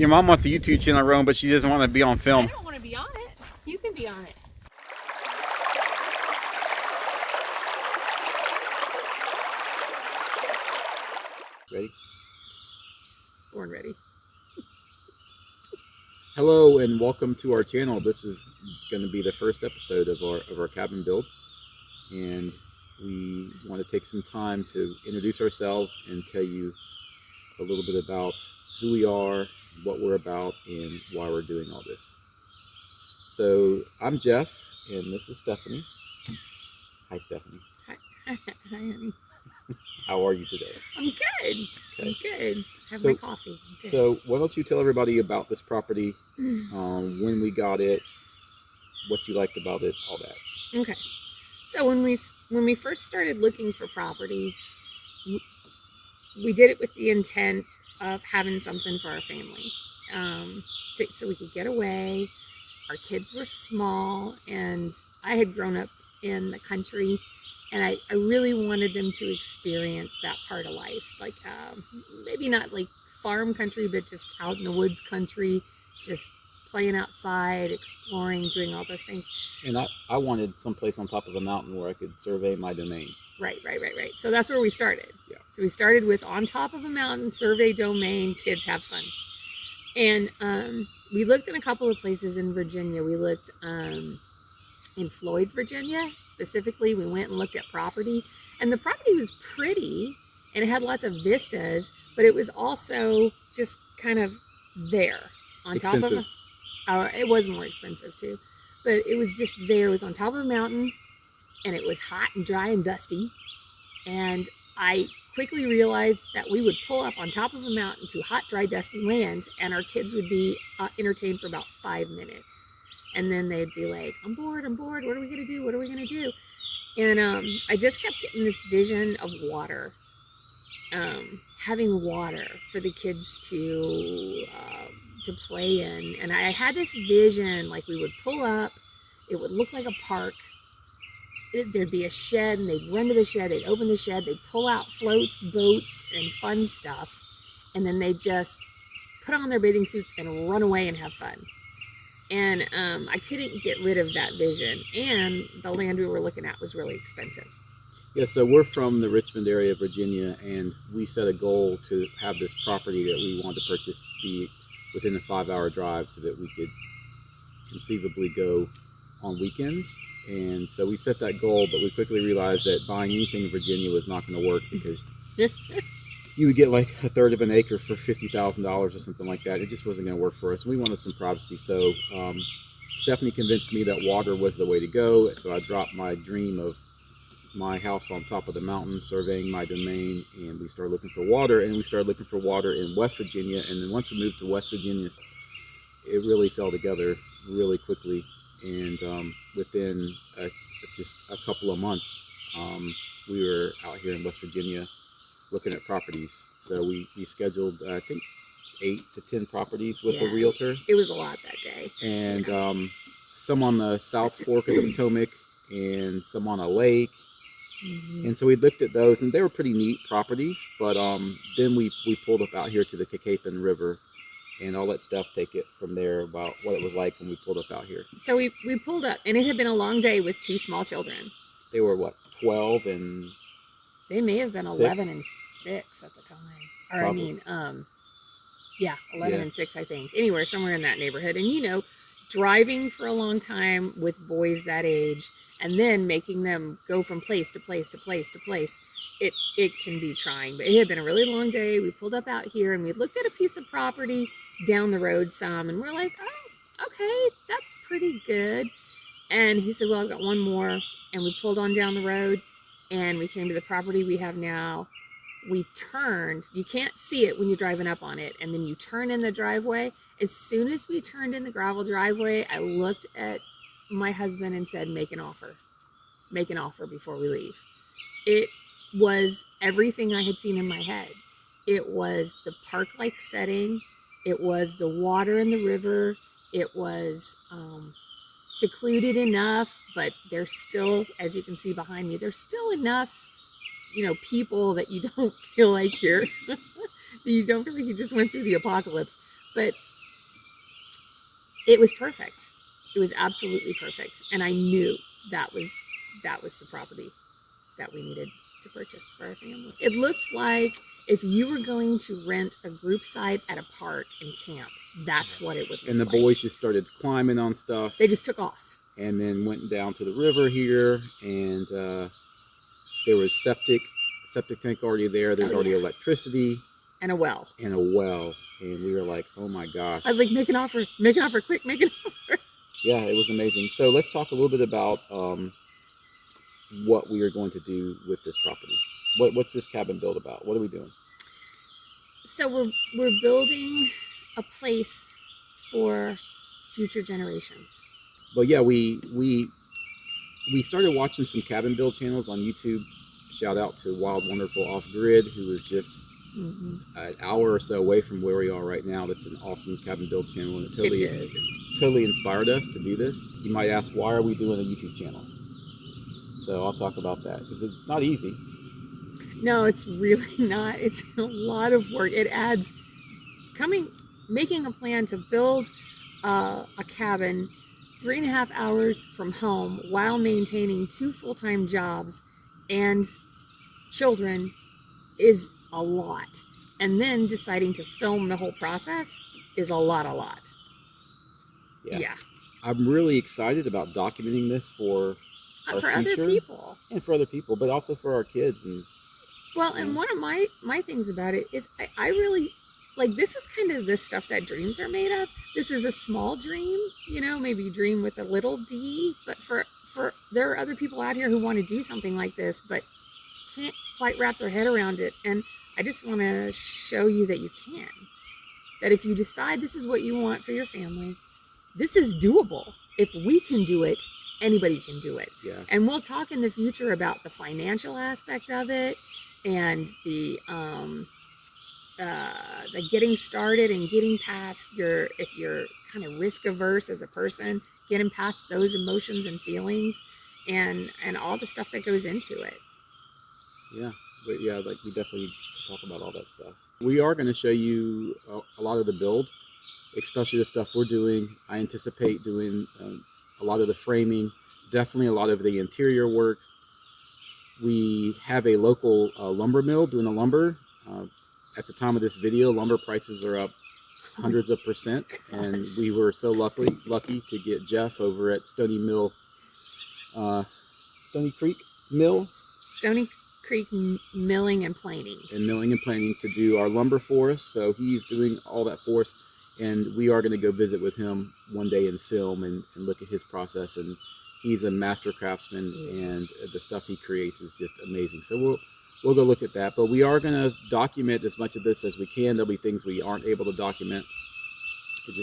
Your mom wants a YouTube channel running, but she doesn't want to be on film. I don't want to be on it. You can be on it. Ready? Born ready. Hello and welcome to our channel. This is going to be the first episode of our cabin build, and we want to take some time to introduce ourselves and tell you a little bit about who we are, what we're about, and why we're doing all this. So I'm Jeff, and this is Stephanie. Hi, Stephanie. Hi, honey. How are you today? I'm good. Okay. I'm good. Have my coffee. So why don't you tell everybody about this property, when we got it, what you liked about it, all that. Okay. So when we first started looking for property, we did it with the intent of having something for our family, so we could get away. Our kids were small, and I had grown up in the country, and I really wanted them to experience that part of life, like maybe not like farm country, but just out in the woods country, just playing outside, exploring, doing all those things. And I wanted someplace on top of a mountain where I could survey my domain. Right. So that's where we started. Yeah. So we started with on top of a mountain, survey domain, kids have fun. And we looked in a couple of places in Virginia. We looked in Floyd, Virginia. Specifically, we went and looked at property. And the property was pretty, and it had lots of vistas, but it was also just kind of there. On Expensive. top of it was more expensive too. But it was just there. It was on top of a mountain, and it was hot and dry and dusty. And I quickly realized that we would pull up on top of a mountain to hot, dry, dusty land, and our kids would be entertained for about 5 minutes. And then they'd be like, I'm bored, what are we going to do? What are we going to do? And I just kept getting this vision of water, having water for the kids to play in. And I had this vision, like we would pull up, it would look like a park. There'd be a shed, and they'd run to the shed, they'd open the shed, they'd pull out floats, boats, and fun stuff, and then they'd just put on their bathing suits and run away and have fun. And I couldn't get rid of that vision, and the land we were looking at was really expensive. Yeah, so we're from the Richmond area of Virginia, and we set a goal to have this property that we wanted to purchase be within a 5-hour drive so that we could conceivably go on weekends. And so we set that goal, but we quickly realized that buying anything in Virginia was not going to work, because you would get like a third of an acre for $50,000 or something like that. It just wasn't going to work for us. We wanted some privacy. So Stephanie convinced me that water was the way to go. So I dropped my dream of my house on top of the mountain, surveying my domain, and we started looking for water. And we started looking for water in West Virginia. And then once we moved to West Virginia, it really fell together really quickly. And within just a couple of months, we were out here in West Virginia looking at properties. So we scheduled, I think, 8 to 10 properties with a realtor. It was a lot that day. And some on the South Fork of the Potomac, and some on a lake. Mm-hmm. And so we looked at those, and they were pretty neat properties. But then we pulled up out here to the Cacapon River, and I'll let Steph take it from there about what it was like when we pulled up out here. So we pulled up, and it had been a long day with 2 small children. They were, what, 12 and... They may have been 11 and 6 at the time. Or Probably. 11 and 6, I think. Anywhere, somewhere in that neighborhood. And, driving for a long time with boys that age, and then making them go from place to place to place to place, it can be trying. But it had been a really long day. We pulled up out here, and we looked at a piece of property down the road some, and we're like, oh, okay, that's pretty good. And he said, well, I've got one more. And we pulled on down the road, and we came to the property we have now. We turned, you can't see it when you're driving up on it, and then you turn in the driveway. As soon as we turned in the gravel driveway, I looked at my husband and said, make an offer before we leave. It was everything I had seen in my head. It was the park-like setting. It was the water in the river. It was secluded enough, but there's still, as you can see behind me, there's still enough, people that you don't feel like you just went through the apocalypse. But it was perfect. It was absolutely perfect, and I knew that was the property that we needed to purchase for our family. It looked like if you were going to rent a group site at a park and camp, that's what it would look like. And the boys just started climbing on stuff. They just took off. And then went down to the river here, and there was septic tank already there. There's already electricity. And a well. And we were like, oh my gosh. I was like, make an offer, quick, make an offer. Yeah, it was amazing. So let's talk a little bit about what we are going to do with this property. What's this cabin build about? What are we doing? So we're building a place for future generations. But yeah, we started watching some cabin build channels on YouTube. Shout out to Wild Wonderful Off Grid, who is just an hour or so away from where we are right now. That's an awesome cabin build channel, and it totally inspired us to do this. You might ask, why are we doing a YouTube channel? So I'll talk about that, because it's not easy. No, it's really not. It's a lot of work. It adds making a plan to build a cabin 3.5 hours from home while maintaining 2 full-time jobs and children is a lot. And then deciding to film the whole process is a lot. Yeah. I'm really excited about documenting this for our future. Other people. And for other people, but also for our kids. And one of my things about it is I really, like, this is kind of the stuff that dreams are made of. This is a small dream, maybe dream with a little d, but for there are other people out here who want to do something like this, but can't quite wrap their head around it. And I just want to show you that you can. That if you decide this is what you want for your family, this is doable. If we can do it, anybody can do it. Yeah. And we'll talk in the future about the financial aspect of it and the getting started and getting past if you're kind of risk averse as a person, getting past those emotions and feelings and all the stuff that goes into it. Yeah. But yeah, like, we definitely talk about all that stuff. We are going to show you a lot of the build, especially the stuff we're doing. I anticipate doing a lot of the framing, definitely a lot of the interior work. We have a local lumber mill doing the lumber. At the time of this video, lumber prices are up hundreds of %, and we were so lucky to get Jeff over at Stony Creek Milling and Planing. To do our lumber for us. So he's doing all that for us, and we are going to go visit with him one day and film and look at his process. And he's a master craftsman, and the stuff he creates is just amazing. So we'll go look at that. But we are going to document as much of this as we can. There'll be things we aren't able to document. It's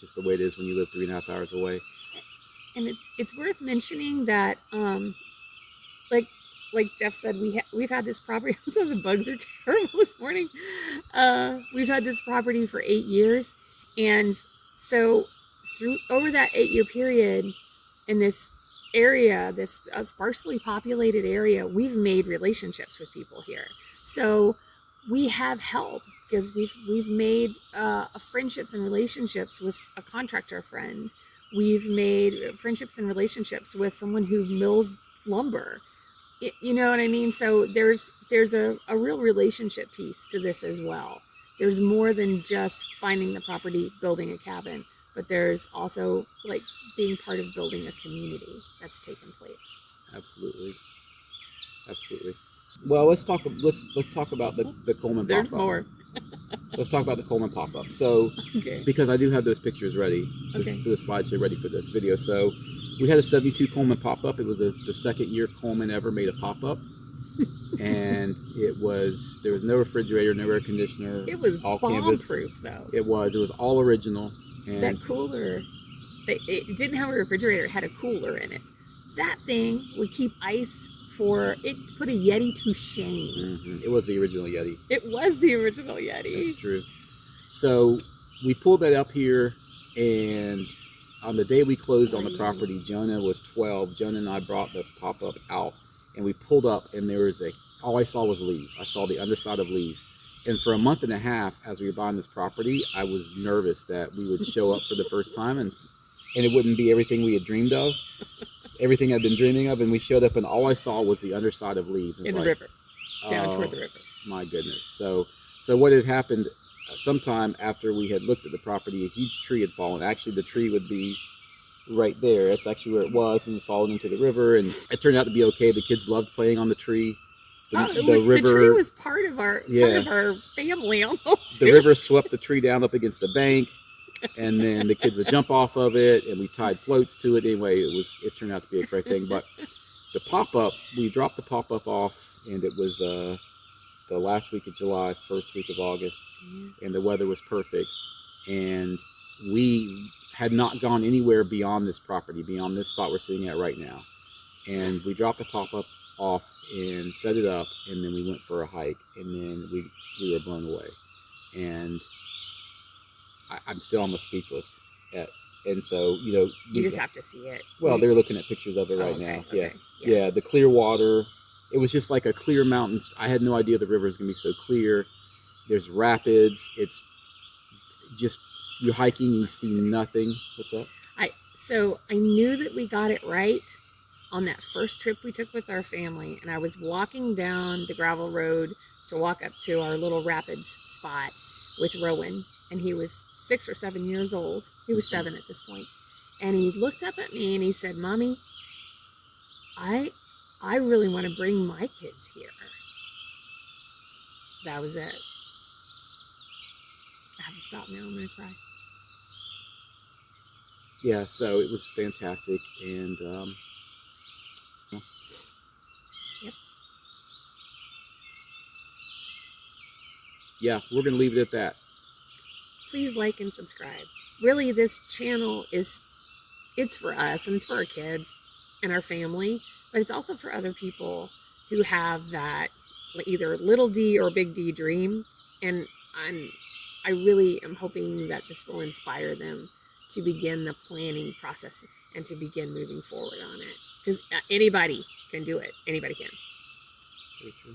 just the way it is when you live 3.5 hours away. And it's worth mentioning that, like Jeff said, we've had this property. Some of the bugs are terrible this morning. We've had this property for 8 years, and so over that 8-year period, in this area, this sparsely populated area, we've made relationships with people here. So we have help because we've made friendships and relationships with a contractor friend. We've made friendships and relationships with someone who mills lumber. You know what I mean? So there's a real relationship piece to this as well. There's more than just finding the property, building a cabin, but there's also like being part of building a community that's taken place. Absolutely. Well, let's talk about the Coleman pop-up. There's more. Let's talk about the Coleman pop-up. So, because I do have those pictures ready, the slideshow ready for this video. So, we had a 72 Coleman pop-up. It was the second year Coleman ever made a pop-up. And there was no refrigerator, no air conditioner. It was all bomb-proof, though. It was all original. And that cooler, it didn't have a refrigerator, it had a cooler in it. That thing would keep ice it put a Yeti to shame. Mm-hmm. It was the original Yeti. That's true. So we pulled that up here, and on the day we closed on the property, Jonah was 12. Jonah and I brought the pop-up out, and we pulled up, and all I saw was leaves. I saw the underside of leaves. And for a month and a half, as we were buying this property, I was nervous that we would show up for the first time and it wouldn't be everything we had dreamed of, everything I'd been dreaming of. And we showed up and all I saw was the underside of leaves. In the river, down toward Oh, the river. my goodness. So what had happened sometime after we had looked at the property, a huge tree had fallen. Actually, the tree would be right there. That's actually where it was, and fallen into the river. And it turned out to be okay. The kids loved playing on the tree. The tree was part of our family almost. The river swept the tree down up against the bank, and then the kids would jump off of it, and we tied floats to it. Anyway, it turned out to be a great thing. But the pop-up, we dropped the pop-up off, and it was the last week of July, first week of August, and the weather was perfect. And we had not gone anywhere beyond this property, beyond this spot we're sitting at right now. And we dropped the pop-up off and set it up, and then we went for a hike, and then we were blown away. And I'm still almost speechless. And so, you just have to see it. Well, they're looking at pictures of it right now. Okay. Yeah, the clear water. It was just like a clear mountain. I had no idea the river was going to be so clear. There's rapids. It's just, you're hiking, you see nothing. What's up? So I knew that we got it right on that first trip we took with our family, and I was walking down the gravel road to walk up to our little rapids spot with Rowan, and he was 6 or 7 years old. He was 7 at this point. And he looked up at me and he said, "Mommy, I really want to bring my kids here." That was it. I have to stop now. I'm going to cry. Yeah, so it was fantastic. And Yep. Yeah, we're going to leave it at that. Please like and subscribe. Really, this channel it's for us, and it's for our kids and our family, but it's also for other people who have that either little D or big D dream. And I really am hoping that this will inspire them to begin the planning process and to begin moving forward on it. Because anybody can do it. Anybody can. Very true.